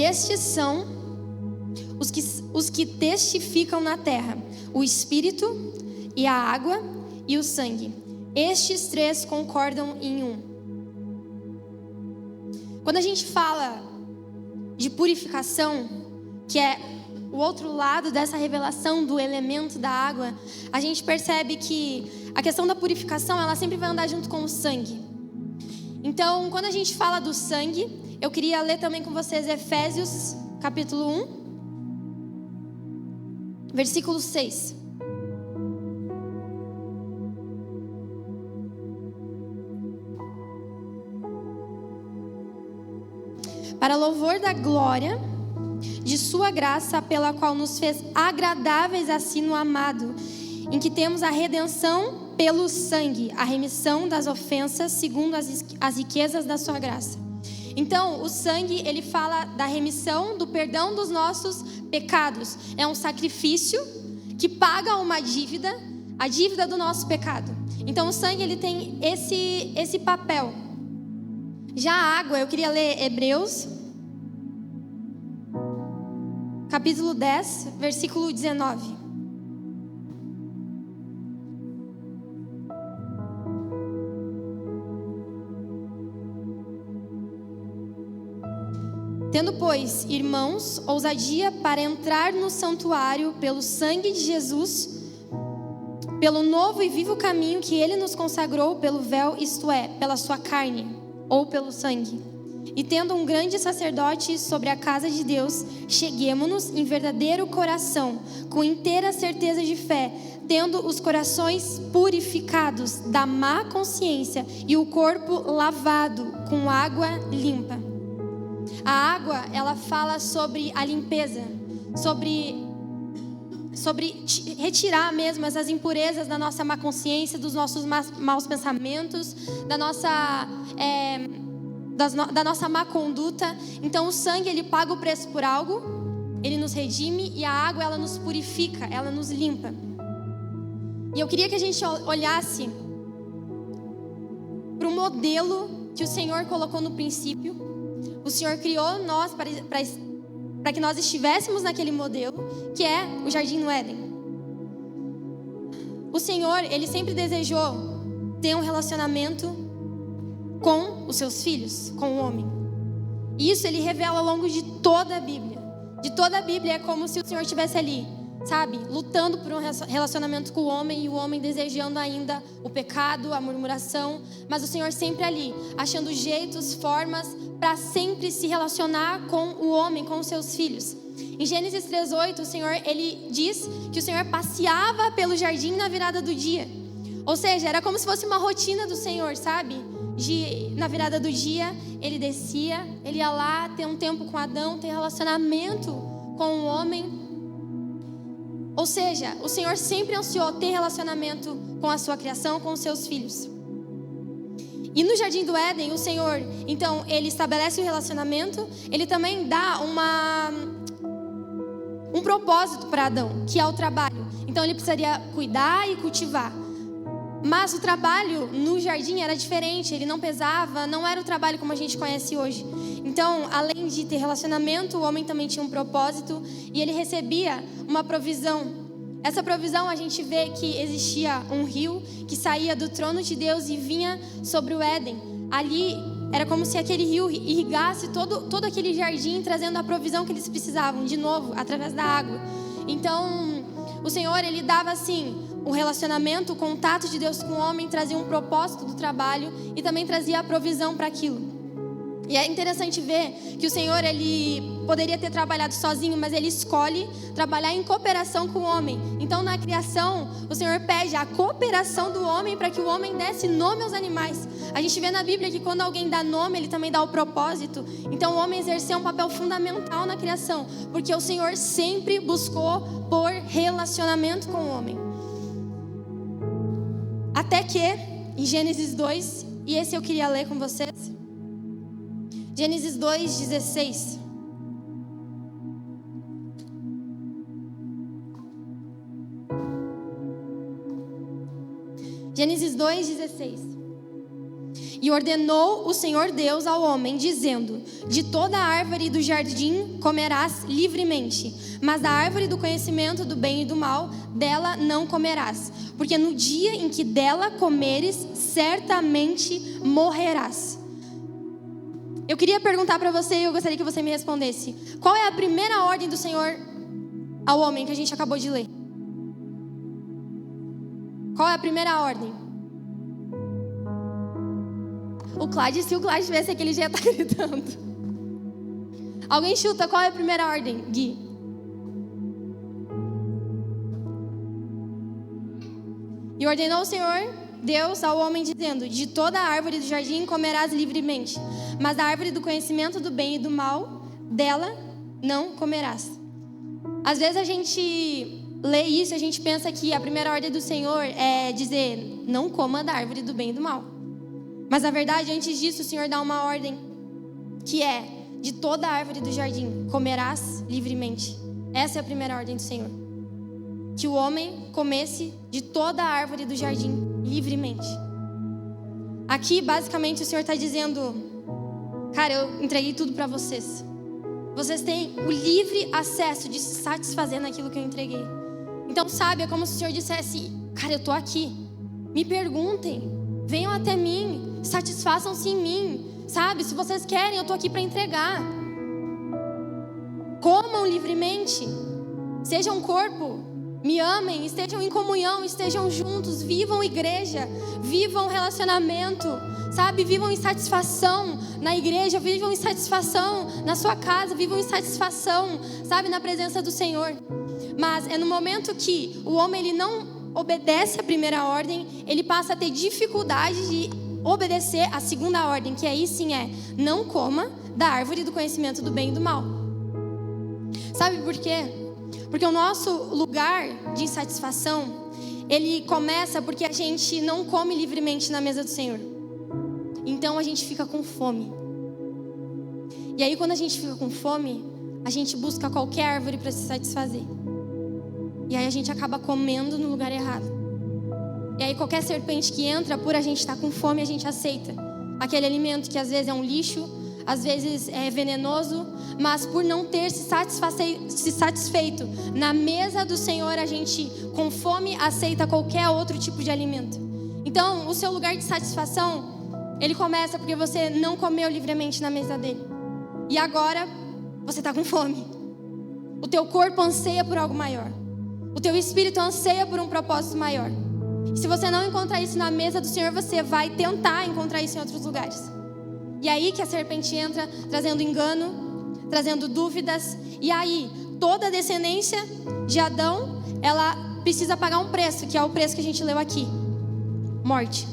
E estes são os que testificam na terra: o Espírito e a água e o sangue. Estes três concordam em um. Quando a gente fala de purificação, que é o outro lado dessa revelação do elemento da água, a gente percebe que a questão da purificação, ela sempre vai andar junto com o sangue. Então, quando a gente fala do sangue, eu queria ler também com vocês Efésios capítulo 1, versículo 6. Para louvor da glória de sua graça, pela qual nos fez agradáveis a si no amado, em que temos a redenção pelo sangue, a remissão das ofensas, segundo as riquezas da sua graça. Então, o sangue, ele fala da remissão, do perdão dos nossos pecados. É um sacrifício que paga uma dívida, a dívida do nosso pecado. Então, o sangue, ele tem esse papel. Já a água, eu queria ler Hebreus, capítulo 10, versículo 19. Tendo, pois, irmãos, ousadia para entrar no santuário pelo sangue de Jesus, pelo novo e vivo caminho que ele nos consagrou pelo véu, isto é, pela sua carne, ou pelo sangue. E tendo um grande sacerdote sobre a casa de Deus, cheguemo-nos em verdadeiro coração, com inteira certeza de fé, tendo os corações purificados da má consciência e o corpo lavado com água limpa. A água, ela fala sobre a limpeza, sobre retirar mesmo essas impurezas da nossa má consciência, dos nossos maus pensamentos, da nossa má conduta. Então o sangue, ele paga o preço por algo, ele nos redime, e a água, ela nos purifica, ela nos limpa. E eu queria que a gente olhasse para o modelo que o Senhor colocou no princípio. O Senhor criou nós para que nós estivéssemos naquele modelo, que é o Jardim no Éden. O Senhor, ele sempre desejou ter um relacionamento com os seus filhos, com o homem. E isso ele revela ao longo de toda a Bíblia. De toda a Bíblia é como se o Senhor estivesse ali, sabe? Lutando por um relacionamento com o homem, e o homem desejando ainda o pecado, a murmuração. Mas o Senhor sempre ali, achando jeitos, formas para sempre se relacionar com o homem, com os seus filhos. Em Gênesis 3:8, o Senhor, ele diz que o Senhor passeava pelo jardim na virada do dia. Ou seja, era como se fosse uma rotina do Senhor, sabe? Na virada do dia, ele descia, ele ia lá ter um tempo com Adão, ter relacionamento com o homem. Ou seja, o Senhor sempre ansiou ter relacionamento com a sua criação, com os seus filhos. E no Jardim do Éden, o Senhor, então, ele estabelece o relacionamento, ele também dá um propósito para Adão, que é o trabalho. Então ele precisaria cuidar e cultivar. Mas o trabalho no jardim era diferente, ele não pesava, não era o trabalho como a gente conhece hoje. Então, além de ter relacionamento, o homem também tinha um propósito e ele recebia uma provisão. Essa provisão, a gente vê que existia um rio que saía do trono de Deus e vinha sobre o Éden. Ali era como se aquele rio irrigasse todo aquele jardim, trazendo a provisão que eles precisavam, de novo, através da água. Então, o Senhor, ele dava assim o relacionamento, o contato de Deus com o homem, trazia um propósito do trabalho e também trazia a provisão para aquilo. E é interessante ver que o Senhor, ele poderia ter trabalhado sozinho, mas ele escolhe trabalhar em cooperação com o homem. Então, na criação, o Senhor pede a cooperação do homem para que o homem desse nome aos animais. A gente vê na Bíblia que quando alguém dá nome, ele também dá o propósito. Então, o homem exerceu um papel fundamental na criação, porque o Senhor sempre buscou por relacionamento com o homem. Até que, em Gênesis 2, e esse eu queria ler com vocês, Gênesis 2:16. Gênesis 2:16. E ordenou o Senhor Deus ao homem, dizendo: de toda árvore do jardim comerás livremente, mas da árvore do conhecimento do bem e do mal, dela não comerás, porque no dia em que dela comeres, certamente morrerás. Eu queria perguntar para você, e eu gostaria que você me respondesse: qual é a primeira ordem do Senhor ao homem que a gente acabou de ler? Qual é a primeira ordem? Se o Cláudio tivesse aqui, ele já ia estar gritando. Alguém chuta, qual é a primeira ordem, Gui? E ordenou o Senhor Deus ao homem, dizendo: de toda a árvore do jardim comerás livremente, mas da árvore do conhecimento do bem e do mal, dela não comerás. Às vezes a gente lê isso e a gente pensa que a primeira ordem do Senhor é dizer: não coma da árvore do bem e do mal. Mas na verdade, antes disso, o Senhor dá uma ordem que é: de toda a árvore do jardim comerás livremente. Essa é a primeira ordem do Senhor. Que o homem comesse de toda a árvore do jardim livremente. Aqui, basicamente, o Senhor está dizendo: cara, eu entreguei tudo para vocês. Vocês têm o livre acesso de se satisfazer naquilo que eu entreguei. Então, sabe, é como se o Senhor dissesse: cara, eu estou aqui. Me perguntem. Venham até mim. Satisfaçam-se em mim. Sabe, se vocês querem, eu estou aqui para entregar. Comam livremente. Sejam um corpo. Me amem, estejam em comunhão, estejam juntos, vivam igreja, vivam relacionamento, sabe? Vivam em satisfação na igreja, vivam em satisfação na sua casa, vivam em satisfação, sabe? Na presença do Senhor. Mas é no momento que o homem ele não obedece a primeira ordem, ele passa a ter dificuldade de obedecer a segunda ordem, que aí sim é: não coma da árvore do conhecimento do bem e do mal. Sabe por quê? Porque o nosso lugar de insatisfação, ele começa porque a gente não come livremente na mesa do Senhor. Então a gente fica com fome. E aí quando a gente fica com fome, a gente busca qualquer árvore para se satisfazer. E aí a gente acaba comendo no lugar errado. E aí qualquer serpente que entra, por a gente estar com fome, a gente aceita aquele alimento que às vezes é um lixo, às vezes é venenoso, mas por não ter se satisfeito na mesa do Senhor, a gente com fome aceita qualquer outro tipo de alimento. Então o seu lugar de satisfação, ele começa porque você não comeu livremente na mesa dele. E agora você está com fome. O teu corpo anseia por algo maior. O teu espírito anseia por um propósito maior. E se você não encontrar isso na mesa do Senhor, você vai tentar encontrar isso em outros lugares. E aí que a serpente entra, trazendo engano, trazendo dúvidas. E aí, toda a descendência de Adão, ela precisa pagar um preço, que é o preço que a gente leu aqui: morte.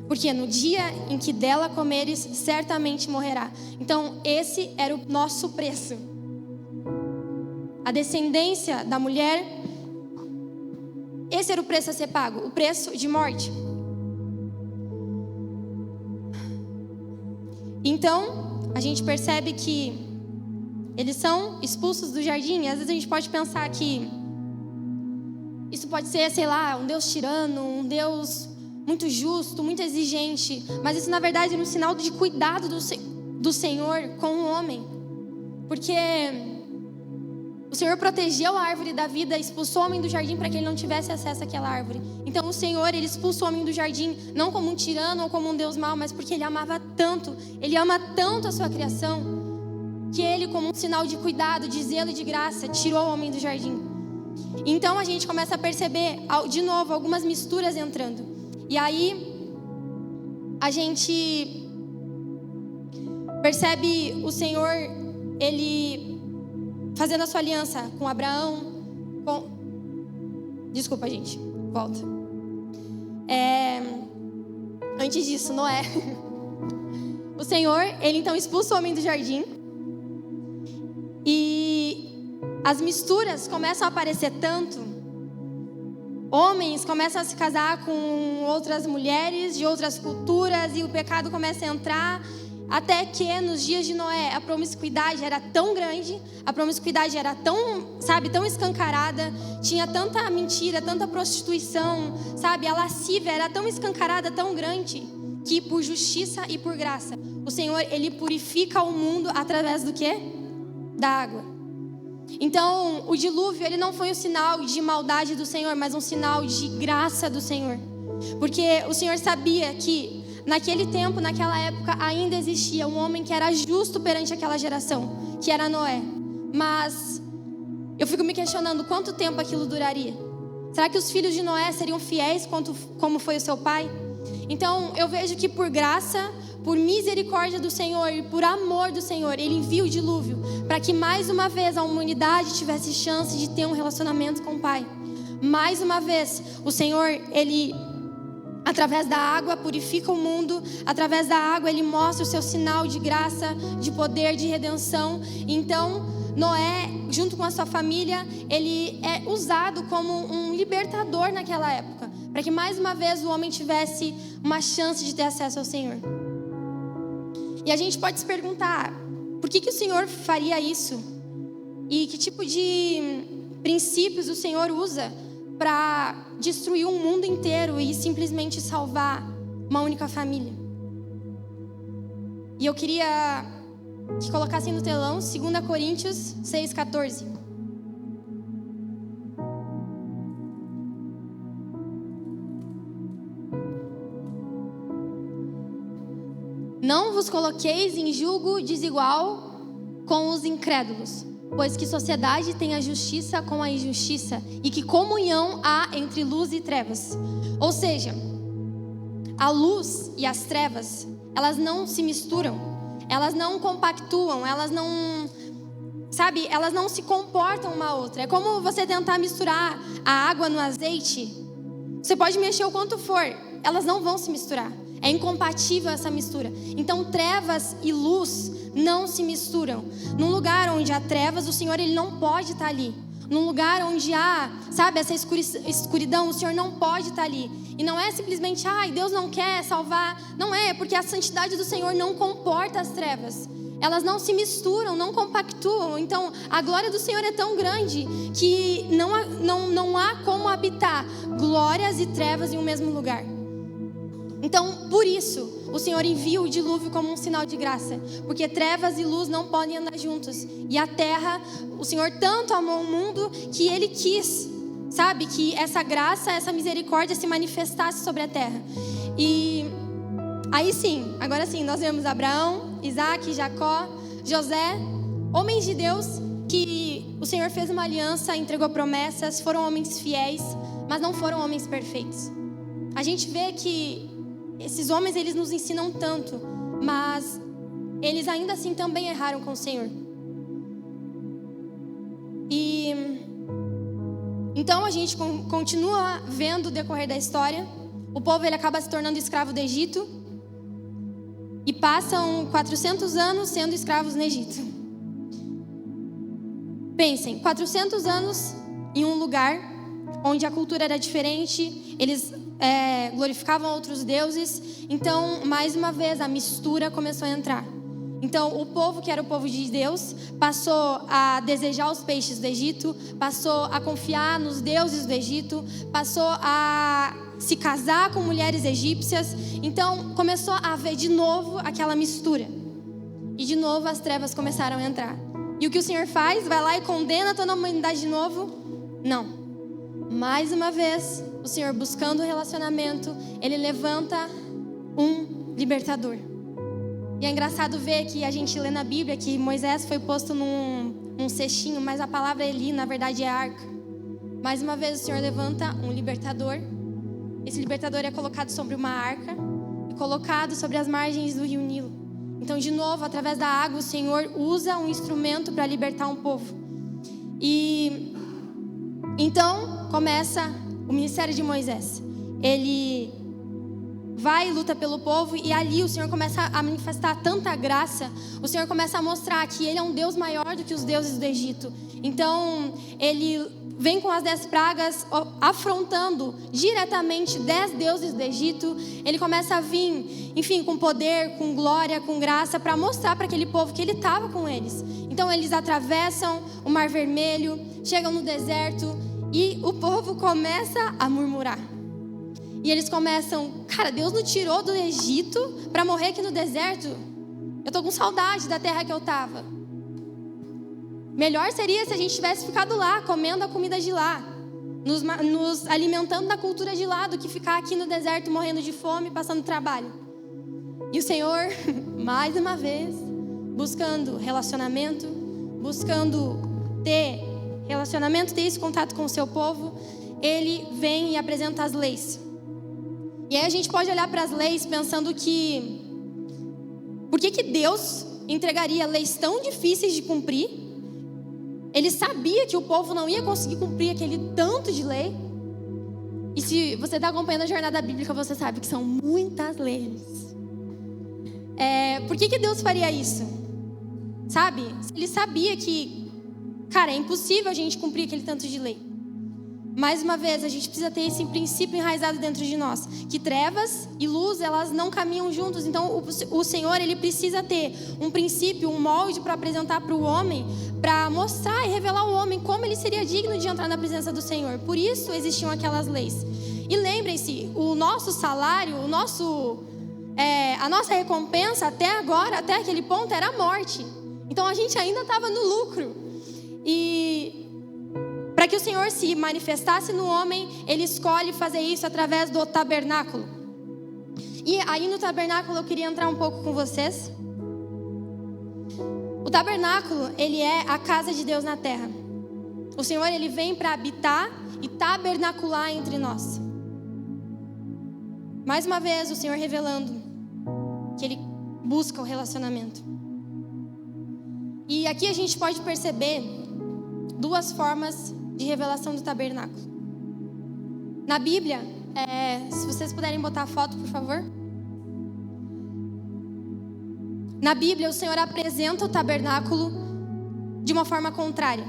Porque no dia em que dela comeres, certamente morrerá. Então, esse era o nosso preço. A descendência da mulher, esse era o preço a ser pago, o preço de morte. Então, a gente percebe que eles são expulsos do jardim. Às vezes a gente pode pensar que isso pode ser, sei lá, um Deus tirano, um Deus muito justo, muito exigente. Mas isso, na verdade, é um sinal de cuidado do Senhor com o homem. Porque o Senhor protegeu a árvore da vida, expulsou o homem do jardim para que ele não tivesse acesso àquela árvore. Então o Senhor, ele expulsou o homem do jardim, não como um tirano ou como um Deus mau, mas porque ele amava tanto, ele ama tanto a sua criação, que ele, como um sinal de cuidado, de zelo e de graça, tirou o homem do jardim. Então a gente começa a perceber, de novo, algumas misturas entrando. E aí a gente percebe o Senhor, ele fazendo a sua aliança com Abraão, Desculpa, gente, volta. Antes disso, Noé. O Senhor, ele então expulsa o homem do jardim. E as misturas começam a aparecer tanto. Homens começam a se casar com outras mulheres de outras culturas e o pecado começa a entrar. Até que nos dias de Noé a promiscuidade era tão grande, a promiscuidade era tão, tão escancarada, tinha tanta mentira, tanta prostituição, a lascívia era tão escancarada, tão grande, que por justiça e por graça, o Senhor, Ele purifica o mundo através do quê? Da água. Então, o dilúvio, ele não foi um sinal de maldade do Senhor, mas um sinal de graça do Senhor. Porque o Senhor sabia que naquele tempo, naquela época, ainda existia um homem que era justo perante aquela geração, que era Noé. Mas eu fico me questionando quanto tempo aquilo duraria. Será que os filhos de Noé seriam fiéis como foi o seu pai? Então eu vejo que por graça, por misericórdia do Senhor e por amor do Senhor, Ele envia o dilúvio para que mais uma vez a humanidade tivesse chance de ter um relacionamento com o Pai. Mais uma vez, o Senhor, Ele, através da água, purifica o mundo. Através da água, Ele mostra o seu sinal de graça, de poder, de redenção. Então, Noé, junto com a sua família, ele é usado como um libertador naquela época, para que mais uma vez o homem tivesse uma chance de ter acesso ao Senhor. E a gente pode se perguntar, por que o Senhor faria isso? E que tipo de princípios o Senhor usa para destruir um mundo inteiro e simplesmente salvar uma única família? E eu queria que colocassem no telão 2 Coríntios 6,14. Não vos coloqueis em julgo desigual com os incrédulos, pois que sociedade tem a justiça com a injustiça, e que comunhão há entre luz e trevas. Ou seja, a luz e as trevas, elas não se misturam, elas não compactuam, elas não se comportam uma outra. É como você tentar misturar a água no azeite. Você pode mexer o quanto for, elas não vão se misturar. É incompatível essa mistura. Então trevas e luz não se misturam. Num lugar onde há trevas, o Senhor, Ele não pode estar ali. Num lugar onde há, essa escuridão, o Senhor não pode estar ali. E não é simplesmente, Deus não quer salvar. Não é, porque a santidade do Senhor não comporta as trevas. Elas não se misturam, não compactuam. Então, a glória do Senhor é tão grande que não há como habitar glórias e trevas em um mesmo lugar. Então, por isso, o Senhor envia o dilúvio como um sinal de graça. Porque trevas e luz não podem andar juntos. E a terra, o Senhor tanto amou o mundo que Ele quis, que essa graça, essa misericórdia se manifestasse sobre a terra. E aí sim, agora sim, nós vemos Abraão, Isaac, Jacó, José, homens de Deus que o Senhor fez uma aliança, entregou promessas, foram homens fiéis, mas não foram homens perfeitos. A gente vê que esses homens, eles nos ensinam tanto, mas eles ainda assim também erraram com o Senhor. E então a gente continua vendo o decorrer da história. O povo, ele acaba se tornando escravo do Egito e passam 400 anos sendo escravos no Egito. Pensem, 400 anos em um lugar onde a cultura era diferente, eles glorificavam outros deuses. Então, mais uma vez, a mistura começou a entrar. Então, o povo que era o povo de Deus passou a desejar os peixes do Egito, passou a confiar nos deuses do Egito, passou a se casar com mulheres egípcias. Então, começou a haver de novo aquela mistura. E de novo as trevas começaram a entrar. E o que o Senhor faz? Vai lá e condena toda a humanidade de novo? Não. Mais uma vez, o Senhor, buscando o relacionamento, Ele levanta um libertador. E é engraçado ver que a gente lê na Bíblia que Moisés foi posto num cestinho, mas a palavra Eli, na verdade, é arca. Mais uma vez, o Senhor levanta um libertador. Esse libertador é colocado sobre uma arca e colocado sobre as margens do rio Nilo. Então, de novo, através da água, o Senhor usa um instrumento para libertar um povo. E então começa o ministério de Moisés. Ele vai e luta pelo povo, e ali o Senhor começa a manifestar tanta graça. O Senhor começa a mostrar que Ele é um Deus maior do que os deuses do Egito. Então Ele vem com as 10 pragas, afrontando diretamente 10 deuses do Egito. Ele começa a vir, com poder, com glória, com graça, para mostrar para aquele povo que Ele estava com eles. Então eles atravessam o Mar Vermelho, chegam no deserto, e o povo começa a murmurar. E eles começam, cara, Deus nos tirou do Egito para morrer aqui no deserto. Eu tô com saudade da terra que eu tava. Melhor seria se a gente tivesse ficado lá, comendo a comida de lá, nos alimentando da cultura de lá, do que ficar aqui no deserto morrendo de fome, passando trabalho. E o Senhor, mais uma vez, buscando relacionamento, buscando ter relacionamento, ter esse contato com o seu povo, Ele vem e apresenta as leis. E aí a gente pode olhar para as leis pensando que... Por que Deus entregaria leis tão difíceis de cumprir? Ele sabia que o povo não ia conseguir cumprir aquele tanto de lei. E se você está acompanhando a jornada bíblica, você sabe que são muitas leis. Por que Deus faria isso? Sabe? Ele sabia que, cara, é impossível a gente cumprir aquele tanto de lei. Mais uma vez, a gente precisa ter esse princípio enraizado dentro de nós, que trevas e luz, elas não caminham juntos. Então o Senhor, Ele precisa ter um princípio, um molde para apresentar para o homem, para mostrar e revelar ao homem como ele seria digno de entrar na presença do Senhor. Por isso existiam aquelas leis. E lembrem-se, o nosso salário, a nossa recompensa até agora, até aquele ponto, era a morte. Então a gente ainda estava no lucro. E para que o Senhor se manifestasse no homem, Ele escolhe fazer isso através do tabernáculo. E aí no tabernáculo eu queria entrar um pouco com vocês. O tabernáculo, ele é a casa de Deus na terra. O Senhor, Ele vem para habitar e tabernacular entre nós. Mais uma vez o Senhor revelando que Ele busca o relacionamento. E aqui a gente pode perceber duas formas de revelação do tabernáculo. Na Bíblia, se vocês puderem botar a foto, por favor. Na Bíblia, o Senhor apresenta o tabernáculo de uma forma contrária.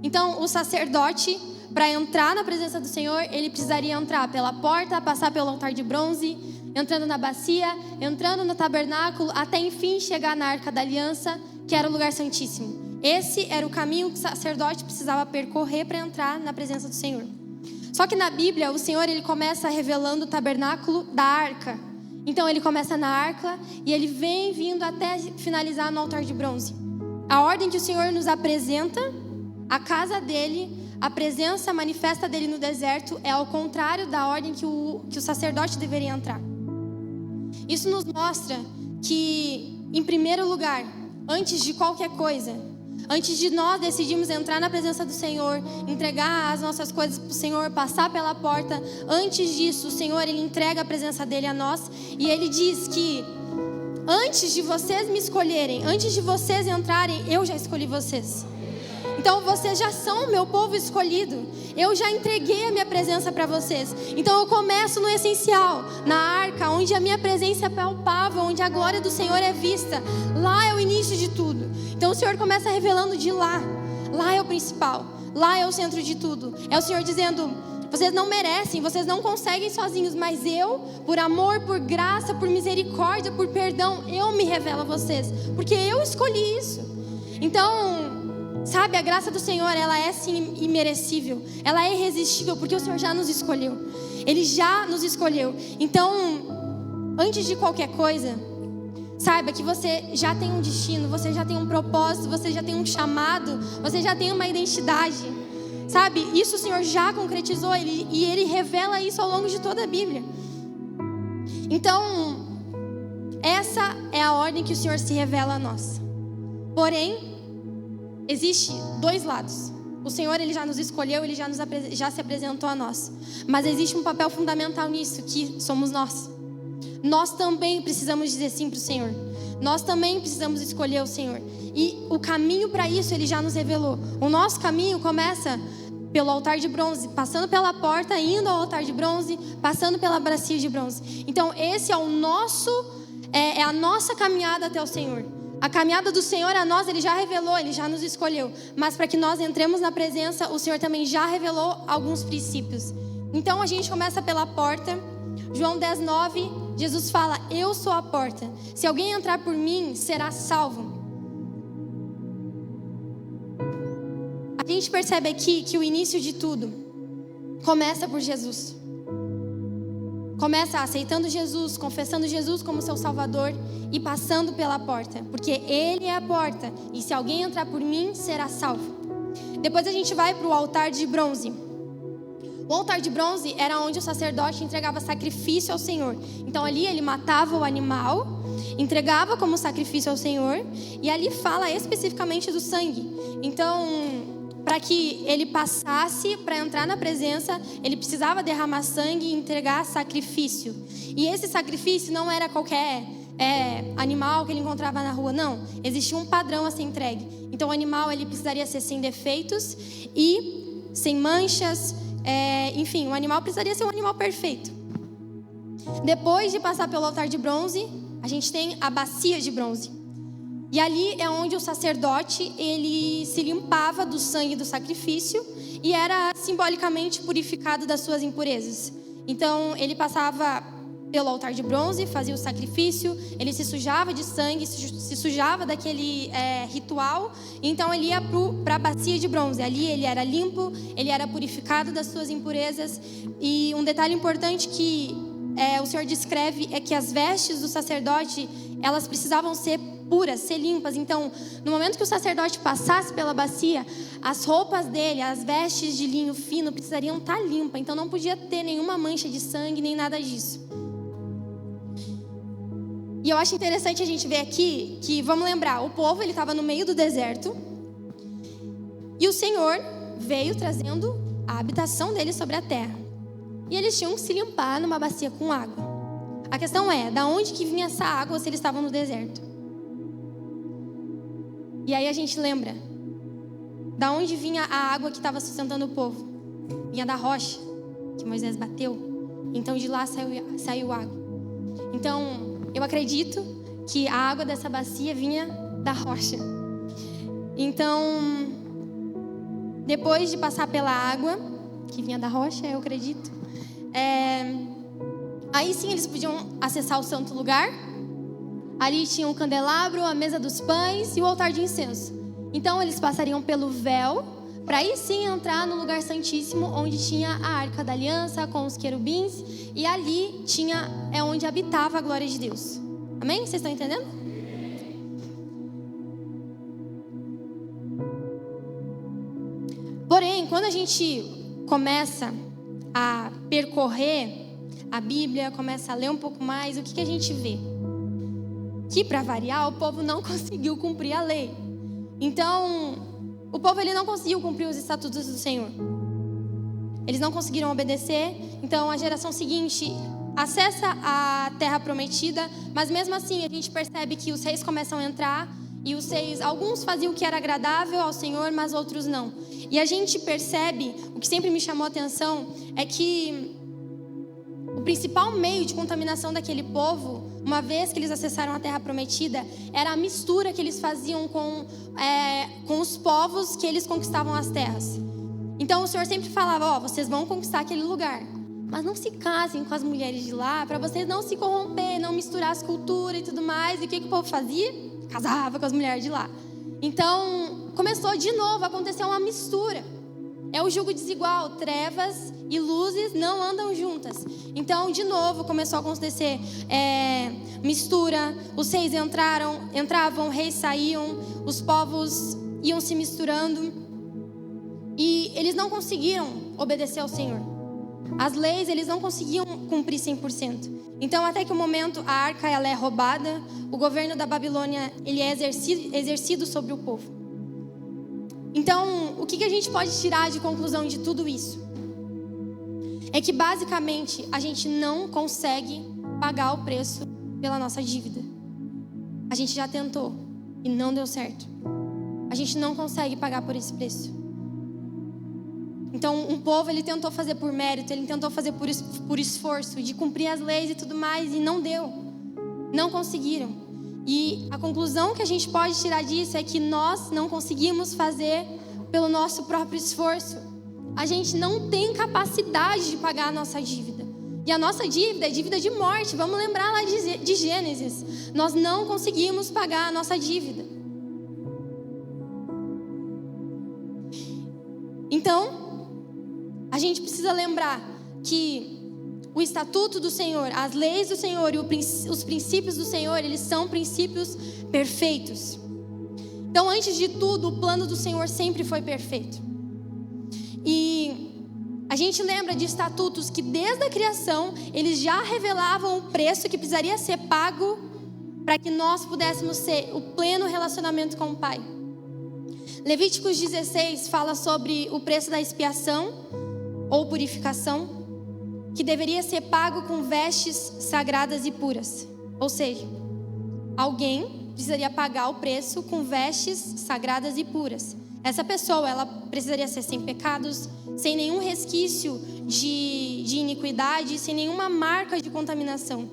Então, o sacerdote, para entrar na presença do Senhor, ele precisaria entrar pela porta, passar pelo altar de bronze, entrando na bacia, entrando no tabernáculo, até enfim chegar na Arca da Aliança, que era o lugar santíssimo. Esse era o caminho que o sacerdote precisava percorrer para entrar na presença do Senhor. Só que na Bíblia, o Senhor, ele começa revelando o tabernáculo da arca. Então ele começa na arca e ele vem vindo até finalizar no altar de bronze. A ordem que o Senhor nos apresenta, a casa dele, a presença manifesta dele no deserto, é ao contrário da ordem que o sacerdote deveria entrar. Isso nos mostra que, em primeiro lugar, antes de qualquer coisa, antes de nós decidirmos entrar na presença do Senhor, entregar as nossas coisas para o Senhor, passar pela porta, antes disso, o Senhor, Ele entrega a presença dEle a nós. E Ele diz que antes de vocês me escolherem, antes de vocês entrarem, eu já escolhi vocês. Então vocês já são o meu povo escolhido. Eu já entreguei a minha presença para vocês. Então eu começo no essencial, na arca, onde a minha presença é palpável, onde a glória do Senhor é vista. Lá é o início de tudo. Então o Senhor começa revelando de lá. Lá é o principal. Lá é o centro de tudo. É o Senhor dizendo: vocês não merecem, vocês não conseguem sozinhos, mas eu, por amor, por graça, por misericórdia, por perdão, eu me revelo a vocês, porque eu escolhi isso. Então, sabe, a graça do Senhor, ela é sim imerecível, ela é irresistível, porque o Senhor já nos escolheu. Ele já nos escolheu. Então, antes de qualquer coisa, saiba que você já tem um destino, você já tem um propósito, você já tem um chamado, você já tem uma identidade. Sabe, isso o Senhor já concretizou, e Ele revela isso ao longo de toda a Bíblia. Então, essa é a ordem que o Senhor se revela a nós. Porém, existe dois lados. O Senhor, Ele já nos escolheu, Ele já se apresentou a nós. Mas existe um papel fundamental nisso, que somos nós. Nós também precisamos dizer sim para o Senhor. Nós também precisamos escolher o Senhor. E o caminho para isso, Ele já nos revelou. O nosso caminho começa pelo altar de bronze, passando pela porta, indo ao altar de bronze, passando pela bacia de bronze. Então esse é é a nossa caminhada até o Senhor. A caminhada do Senhor a nós, Ele já revelou, Ele já nos escolheu. Mas para que nós entremos na presença, o Senhor também já revelou alguns princípios. Então a gente começa pela porta. João 10:9, Jesus fala: eu sou a porta. Se alguém entrar por mim, será salvo. A gente percebe aqui que o início de tudo começa por Jesus. começa aceitando Jesus, confessando Jesus como seu Salvador e passando pela porta, porque Ele é a porta, e se alguém entrar por mim, será salvo. Depois a gente vai para o altar de bronze. O altar de bronze era onde o sacerdote entregava sacrifício ao Senhor. Então ali ele matava o animal, entregava como sacrifício ao Senhor, e ali fala especificamente do sangue. Então, para que ele passasse para entrar na presença, ele precisava derramar sangue e entregar sacrifício. E esse sacrifício não era qualquer animal que ele encontrava na rua, não. Existia um padrão a ser entregue. Então o animal ele precisaria ser sem defeitos e sem manchas, enfim, o animal precisaria ser um animal perfeito. Depois de passar pelo altar de bronze, a gente tem a bacia de bronze. E ali é onde o sacerdote ele se limpava do sangue do sacrifício e era simbolicamente purificado das suas impurezas. Então ele passava pelo altar de bronze, fazia o sacrifício, ele se sujava de sangue, se sujava daquele ritual, então ele ia para a bacia de bronze. Ali ele era limpo, ele era purificado das suas impurezas. E um detalhe importante que o Senhor descreve é que as vestes do sacerdote, elas precisavam ser puras, ser limpas. Então, no momento que o sacerdote passasse pela bacia, as roupas dele, as vestes de linho fino precisariam estar limpas. Então não podia ter nenhuma mancha de sangue, nem nada disso. E eu acho interessante a gente ver aqui que, vamos lembrar, o povo ele estava no meio do deserto e o Senhor veio trazendo a habitação dele sobre a terra. E eles tinham que se limpar numa bacia com água. A questão é, da onde que vinha essa água se eles estavam no deserto? E aí a gente lembra, da onde vinha a água que estava sustentando o povo? Vinha da rocha que Moisés bateu. Então de lá saiu água. Então eu acredito que a água dessa bacia vinha da rocha. Então, depois de passar pela água, que vinha da rocha, eu acredito, aí sim eles podiam acessar o santo lugar. Ali tinha o candelabro, a mesa dos pães e o altar de incenso. Então eles passariam pelo véu, para aí sim entrar no lugar santíssimo, onde tinha a arca da aliança com os querubins, e ali é onde habitava a glória de Deus. Amém? Vocês estão entendendo? Porém, quando a gente começa a percorrer a Bíblia, começa a ler um pouco mais, o que a gente vê? Que, para variar, o povo não conseguiu cumprir a lei. Então, o povo ele não conseguiu cumprir os estatutos do Senhor. Eles não conseguiram obedecer. Então, a geração seguinte acessa a terra prometida, mas mesmo assim a gente percebe que os reis começam a entrar e os reis, alguns faziam o que era agradável ao Senhor, mas outros não. E a gente percebe, o que sempre me chamou a atenção, é que o principal meio de contaminação daquele povo, uma vez que eles acessaram a terra prometida, era a mistura que eles faziam com os povos que eles conquistavam as terras. Então o Senhor sempre falava, vocês vão conquistar aquele lugar, mas não se casem com as mulheres de lá, para vocês não se corromper, não misturar as culturas e tudo mais. E o que o povo fazia? Casava com as mulheres de lá. Então começou de novo a acontecer uma mistura. É o jugo desigual, trevas e luzes não andam juntas. Então, de novo, começou a acontecer mistura. Os reis entravam, reis saíam, os povos iam se misturando. E eles não conseguiram obedecer ao Senhor. As leis, eles não conseguiam cumprir 100%. Então, até que o momento, a arca ela é roubada, o governo da Babilônia ele é exercido sobre o povo. Então, o que a gente pode tirar de conclusão de tudo isso? É que, basicamente, a gente não consegue pagar o preço pela nossa dívida. A gente já tentou e não deu certo. A gente não consegue pagar por esse preço. Então, um povo, ele tentou fazer por mérito, ele tentou fazer por esforço, de cumprir as leis e tudo mais, e não deu. Não conseguiram. E a conclusão que a gente pode tirar disso é que nós não conseguimos fazer pelo nosso próprio esforço. A gente não tem capacidade de pagar a nossa dívida. E a nossa dívida é dívida de morte. Vamos lembrar lá de Gênesis. Nós não conseguimos pagar a nossa dívida. Então, a gente precisa lembrar que o estatuto do Senhor, as leis do Senhor e os princípios do Senhor, eles são princípios perfeitos. Então, antes de tudo, o plano do Senhor sempre foi perfeito. E a gente lembra de estatutos que desde a criação, eles já revelavam o preço que precisaria ser pago para que nós pudéssemos ter o pleno relacionamento com o Pai. Levíticos 16 fala sobre o preço da expiação ou purificação, que deveria ser pago com vestes sagradas e puras. Ou seja, alguém precisaria pagar o preço com vestes sagradas e puras. Essa pessoa, ela precisaria ser sem pecados, sem nenhum resquício de iniquidade, sem nenhuma marca de contaminação.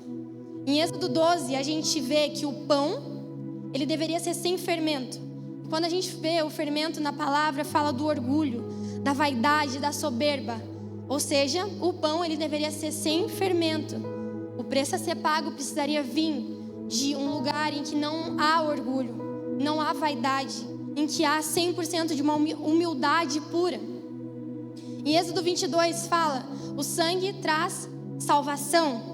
Em Êxodo 12, a gente vê que o pão, ele deveria ser sem fermento. Quando a gente vê o fermento na palavra, fala do orgulho, da vaidade, da soberba. Ou seja, o pão, ele deveria ser sem fermento. O preço a ser pago precisaria vir de um lugar em que não há orgulho, não há vaidade, em que há 100% de uma humildade pura. Em Êxodo 22 fala, o sangue traz salvação.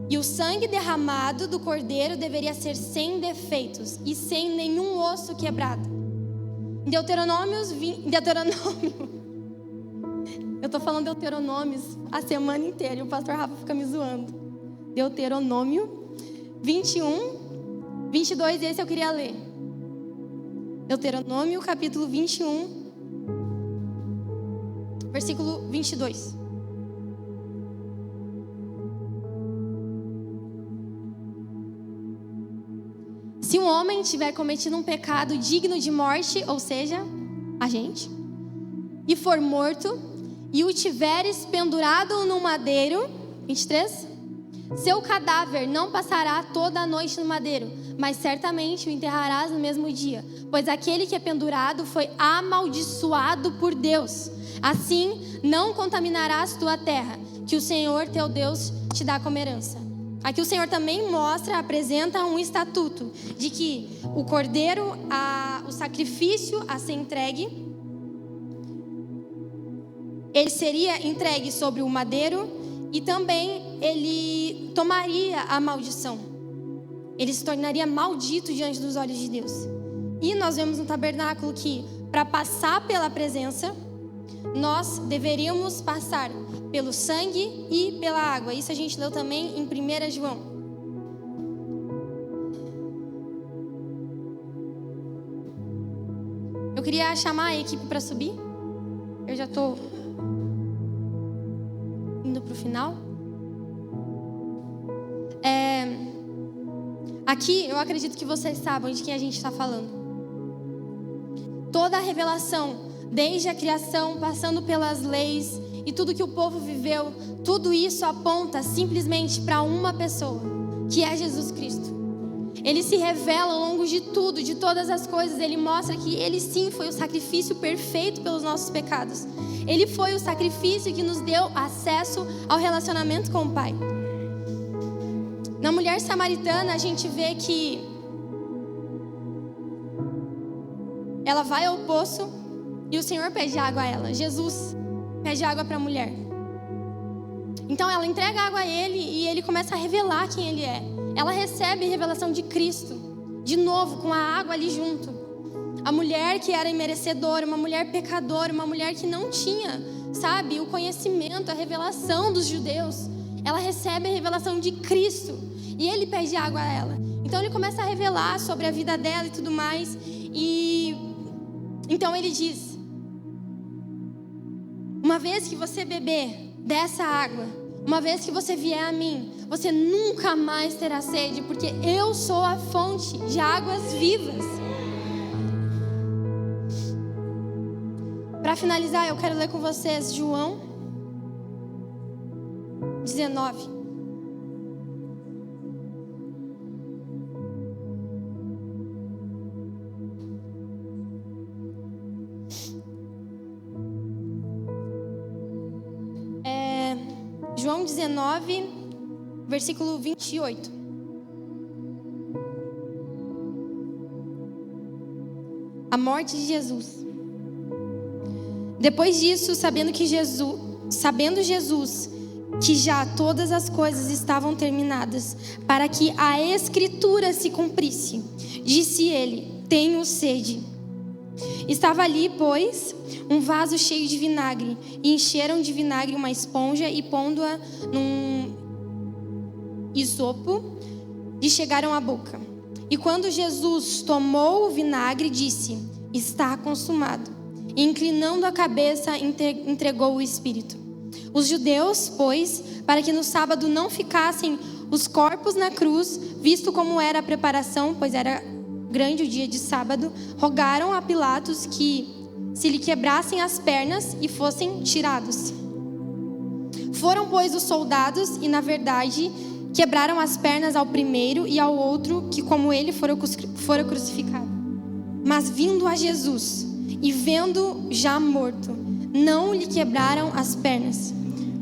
E o sangue derramado do cordeiro deveria ser sem defeitos e sem nenhum osso quebrado. Em Deuteronômio, eu estou falando Deuteronômios a semana inteira e o pastor Rafa fica me zoando. Deuteronômio 21, 22, esse eu queria ler. Deuteronômio capítulo 21, versículo 22. Se um homem tiver cometido um pecado digno de morte, ou seja, a gente, e for morto, e o tiveres pendurado no madeiro, 23, seu cadáver não passará toda a noite no madeiro, mas certamente o enterrarás no mesmo dia, pois aquele que é pendurado foi amaldiçoado por Deus. Assim, não contaminarás tua terra, que o Senhor teu Deus te dá como herança. Aqui o Senhor também apresenta um estatuto de que o cordeiro, o sacrifício a ser entregue, ele seria entregue sobre o madeiro e também ele tomaria a maldição. Ele se tornaria maldito diante dos olhos de Deus. E nós vemos no tabernáculo que para passar pela presença, nós deveríamos passar pelo sangue e pela água. Isso a gente leu também em 1 João. Eu queria chamar a equipe para subir. Eu já estou indo para o final. Aqui eu acredito que vocês sabem de quem a gente está falando. Toda a revelação, desde a criação, passando pelas leis e tudo que o povo viveu, tudo isso aponta simplesmente para uma pessoa, que é Jesus Cristo. Ele se revela ao longo de tudo, de todas as coisas. Ele mostra que ele sim foi o sacrifício perfeito pelos nossos pecados. Ele foi o sacrifício que nos deu acesso ao relacionamento com o Pai. Na mulher samaritana, a gente vê que ela vai ao poço e o Senhor pede água a ela. Jesus pede água para a mulher. Então ela entrega água a ele e ele começa a revelar quem ele é. Ela recebe a revelação de Cristo, de novo, com a água ali junto. A mulher que era imerecedora, uma mulher pecadora, uma mulher que não tinha, sabe, o conhecimento, a revelação dos judeus. Ela recebe a revelação de Cristo e ele pede água a ela. Então ele começa a revelar sobre a vida dela e tudo mais. E então ele diz: uma vez que você beber dessa água, uma vez que você vier a mim, você nunca mais terá sede, porque eu sou a fonte de águas vivas. Para finalizar, eu quero ler com vocês João 19. João 19, versículo 28. A morte de Jesus. Depois disso, sabendo Jesus que já todas as coisas estavam terminadas, para que a Escritura se cumprisse. Disse ele: tenho sede. Estava ali, pois, um vaso cheio de vinagre, e encheram de vinagre uma esponja e pondo-a num isopo, lhe chegaram à boca. E quando Jesus tomou o vinagre, disse: está consumado. E inclinando a cabeça, entregou o Espírito. Os judeus, pois, para que no sábado não ficassem os corpos na cruz, visto como era a preparação, pois era grande o dia de sábado, rogaram a Pilatos que se lhe quebrassem as pernas e fossem tirados. Foram, pois, os soldados e, na verdade, quebraram as pernas ao primeiro e ao outro, que como ele fora crucificado. Mas vindo a Jesus e vendo já morto, não lhe quebraram as pernas.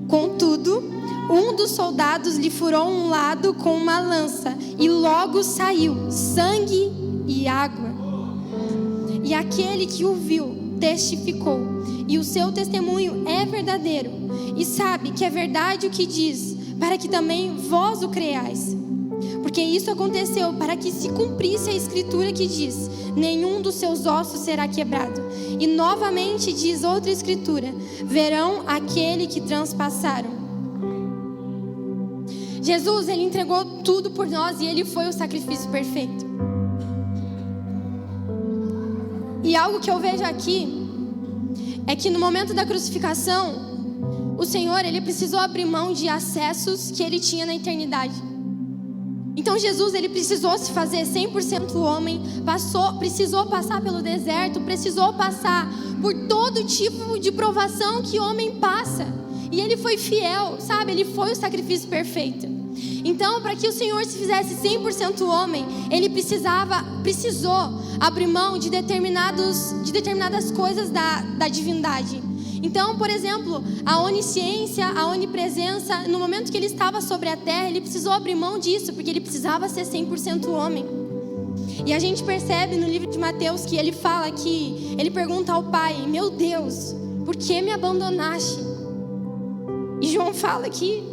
Contudo, um dos soldados lhe furou um lado com uma lança, e logo saiu sangue e água. E aquele que o viu testificou, e o seu testemunho é verdadeiro, e sabe que é verdade o que diz, para que também vós o creiais. Porque isso aconteceu para que se cumprisse a Escritura que diz: nenhum dos seus ossos será quebrado. E novamente diz outra Escritura: verão aquele que transpassaram. Jesus, ele entregou tudo por nós e ele foi o sacrifício perfeito. E algo que eu vejo aqui é que no momento da crucificação, o Senhor, ele precisou abrir mão de acessos que ele tinha na eternidade. Então Jesus, ele precisou se fazer 100% homem, precisou passar pelo deserto, precisou passar por todo tipo de provação que homem passa. E ele foi fiel, sabe? Ele foi o sacrifício perfeito. Então, para que o Senhor se fizesse 100% homem, ele precisou abrir mão de determinadas coisas da divindade. Então, por exemplo, a onisciência, a onipresença, no momento que ele estava sobre a terra, ele precisou abrir mão disso, porque ele precisava ser 100% homem. E a gente percebe no livro de Mateus que ele fala que, ele pergunta ao Pai: meu Deus, por que me abandonaste? E João fala que,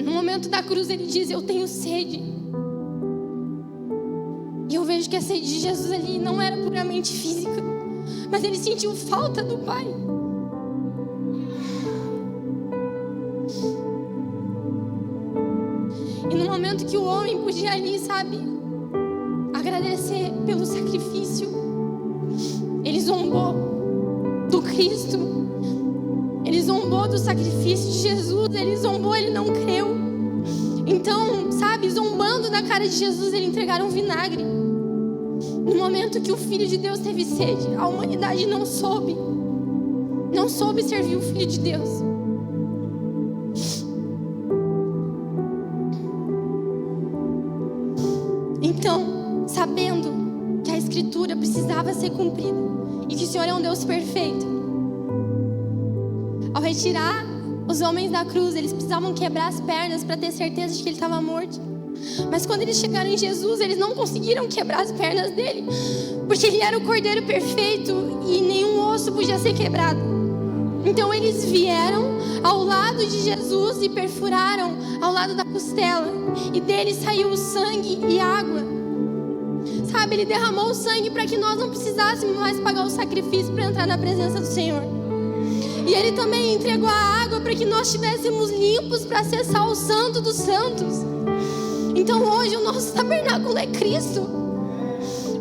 no momento da cruz, ele diz: eu tenho sede. E eu vejo que a sede de Jesus ali não era puramente física, mas ele sentiu falta do Pai. E no momento que o homem podia ali, sabe, agradecer pelo sacrifício, ele zombou do Cristo, ele zombou do sacrifício de Jesus, ele zombou, ele não creu. Então, sabe, zombando da cara de Jesus, ele entregaram um vinagre. No momento que o Filho de Deus teve sede, a humanidade não soube servir o Filho de Deus. Então, sabendo que a Escritura precisava ser cumprida e que o Senhor é um Deus perfeito, ao retirar os homens da cruz, eles precisavam quebrar as pernas para ter certeza de que ele estava morto. Mas quando eles chegaram em Jesus, eles não conseguiram quebrar as pernas dele, porque ele era o Cordeiro perfeito e nenhum osso podia ser quebrado. Então eles vieram ao lado de Jesus e perfuraram ao lado da costela, e dele saiu o sangue e água. Sabe, ele derramou o sangue para que nós não precisássemos mais pagar o sacrifício para entrar na presença do Senhor. E ele também entregou a água para que nós estivéssemos limpos para acessar o Santo dos Santos. Então hoje o nosso tabernáculo é Cristo.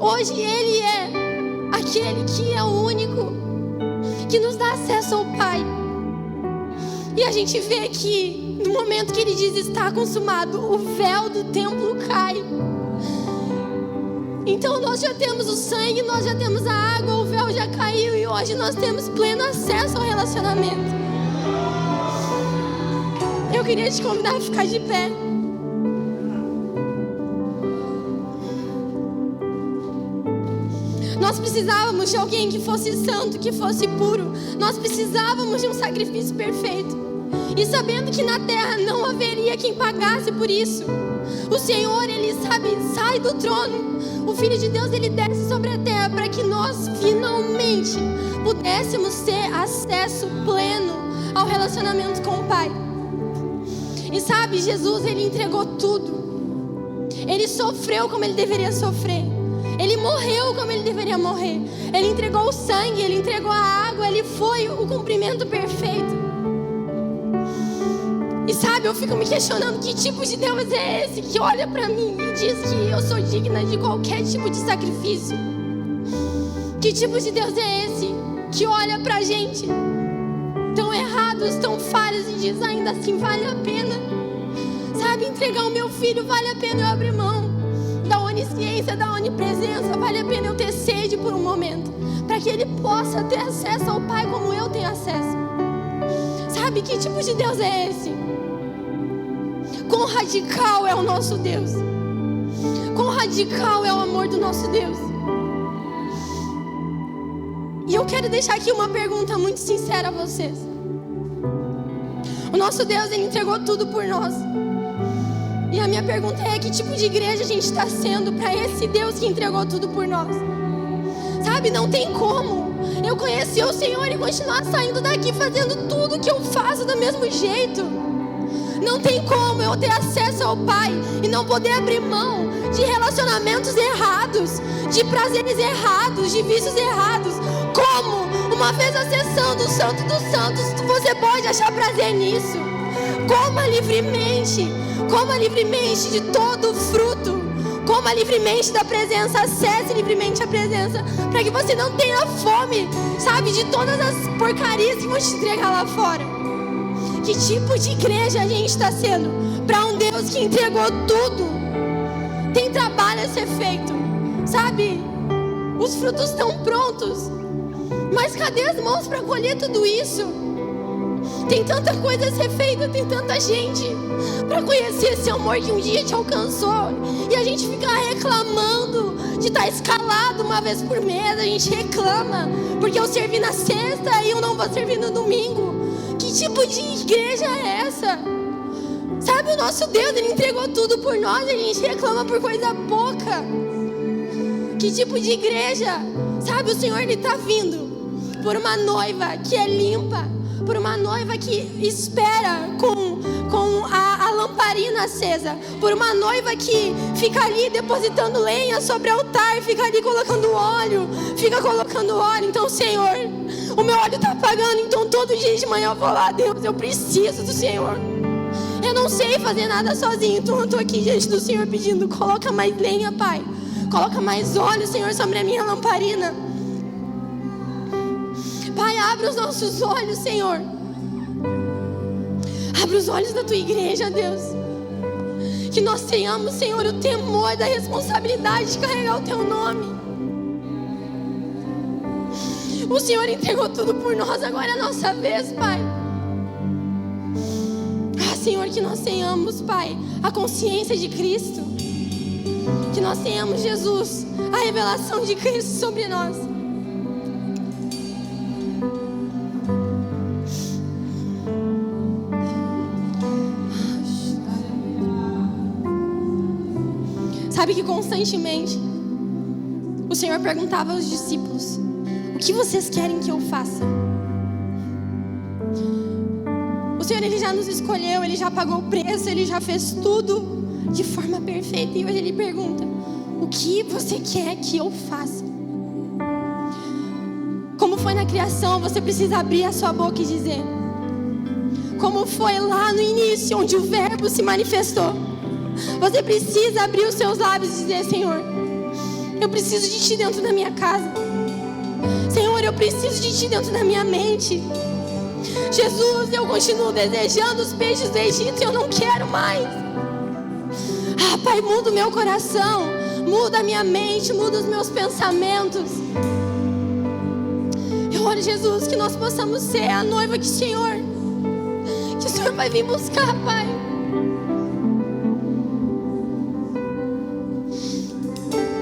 Hoje Ele é aquele que é o único que nos dá acesso ao Pai. E a gente vê que no momento que Ele diz está consumado, o véu do templo cai. Então nós já temos o sangue, nós já temos a água, o véu já caiu e hoje nós temos pleno acesso ao relacionamento. Eu queria te convidar a ficar de pé. Nós precisávamos de alguém que fosse santo, que fosse puro. Nós precisávamos de um sacrifício perfeito. E sabendo que na terra não haveria quem pagasse por isso, o Senhor, Ele sai do trono. O Filho de Deus, Ele desce sobre a terra para que nós finalmente pudéssemos ter acesso pleno ao relacionamento com o Pai. E sabe, Jesus, ele entregou tudo. Ele sofreu como ele deveria sofrer. Ele morreu como ele deveria morrer. Ele entregou o sangue, ele entregou a água, ele foi o cumprimento perfeito. E sabe, eu fico me questionando, que tipo de Deus é esse que olha pra mim e diz que eu sou digna de qualquer tipo de sacrifício? Que tipo de Deus é esse que olha pra gente tão errados, tão falhos e diz, ainda assim vale a pena? Sabe, entregar o meu filho, vale a pena eu abrir mão da onisciência, da onipresença, vale a pena eu ter sede por um momento, para que ele possa ter acesso ao Pai como eu tenho acesso. Sabe, que tipo de Deus é esse? Quão radical é o nosso Deus? Quão radical é o amor do nosso Deus? E eu quero deixar aqui uma pergunta muito sincera a vocês. O nosso Deus, ele entregou tudo por nós. E a minha pergunta é, que tipo de igreja a gente está sendo para esse Deus que entregou tudo por nós? Sabe, não tem como eu conhecer o Senhor e continuar saindo daqui fazendo tudo que eu faço do mesmo jeito. Não tem como eu ter acesso ao Pai e não poder abrir mão de relacionamentos errados, de prazeres errados, de vícios errados. Como? Uma vez acessando o Santo dos Santos, você pode achar prazer nisso. Coma livremente de todo o fruto. Coma livremente da presença, acesse livremente a presença, para que você não tenha fome, sabe, de todas as porcarias que vão te entregar lá fora. Que tipo de igreja a gente está sendo para um Deus que entregou tudo? Tem trabalho a ser feito, sabe? Os frutos estão prontos, mas cadê as mãos para colher tudo isso? Tem tanta coisa a ser feita, tem tanta gente para conhecer esse amor que um dia te alcançou, e a gente fica reclamando de estar escalado uma vez por mês. A gente reclama porque eu servi na sexta e eu não vou servir no domingo. Que tipo de igreja é essa? Sabe, o nosso Deus, ele entregou tudo por nós e a gente reclama por coisa pouca. Que tipo de igreja? Sabe, o Senhor, ele está vindo por uma noiva que é limpa, por uma noiva que espera com a lamparina acesa, por uma noiva que fica ali depositando lenha sobre o altar, fica ali colocando óleo, Então, Senhor, o meu óleo está apagando, então todo dia de manhã eu vou lá, Deus, eu preciso do Senhor. Eu não sei fazer nada sozinho, então eu estou aqui diante do Senhor pedindo, coloca mais lenha, Pai. Coloca mais óleo, Senhor, sobre a minha lamparina. Pai, abre os nossos olhos, Senhor. Abre os olhos da tua igreja, Deus. Que nós tenhamos, Senhor, o temor da responsabilidade de carregar o teu nome. O Senhor entregou tudo por nós, agora é a nossa vez, Pai. Senhor, que nós tenhamos, Pai, a consciência de Cristo. Que nós tenhamos, Jesus, a revelação de Cristo sobre nós. Sabe que constantemente o Senhor perguntava aos discípulos: o que vocês querem que eu faça? O Senhor, ele já nos escolheu, ele já pagou o preço, ele já fez tudo de forma perfeita. E hoje ele pergunta: o que você quer que eu faça? Como foi na criação, você precisa abrir a sua boca e dizer. Como foi lá no início, onde o verbo se manifestou, você precisa abrir os seus lábios e dizer: Senhor, eu preciso de ti dentro da minha casa. Senhor, eu preciso de ti dentro da minha mente. Jesus, eu continuo desejando os peixes do Egito e eu não quero mais. Pai, muda o meu coração, muda a minha mente, muda os meus pensamentos. Eu oro, Jesus, que nós possamos ser a noiva que o Senhor vai vir buscar, Pai.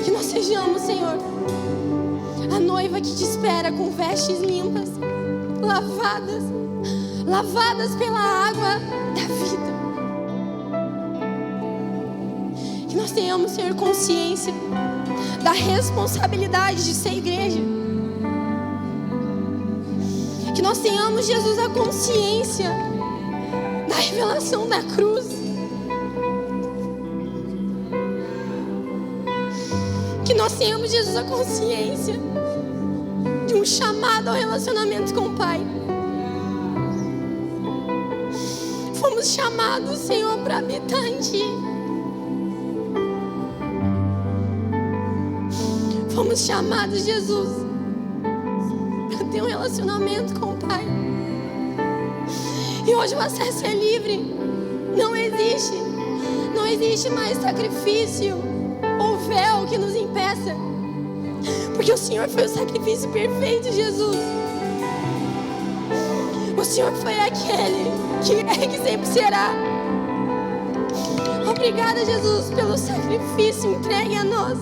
Que nós sejamos, Senhor, a noiva que te espera com vestes limpas, lavadas pela água da vida. Que nós tenhamos, Senhor, consciência da responsabilidade de ser igreja. Que nós tenhamos, Jesus, a consciência da revelação da cruz. Que nós tenhamos, Jesus, a consciência de um chamado ao relacionamento com o Pai. Fomos chamados, Senhor, para habitar em Ti. Fomos chamados, Jesus, para ter um relacionamento com o Pai. E hoje o acesso é livre. Não existe mais sacrifício ou véu que nos impeça. Porque o Senhor foi o sacrifício perfeito, Jesus. O Senhor foi aquele que é e que sempre será. Obrigada, Jesus, pelo sacrifício entregue a nós.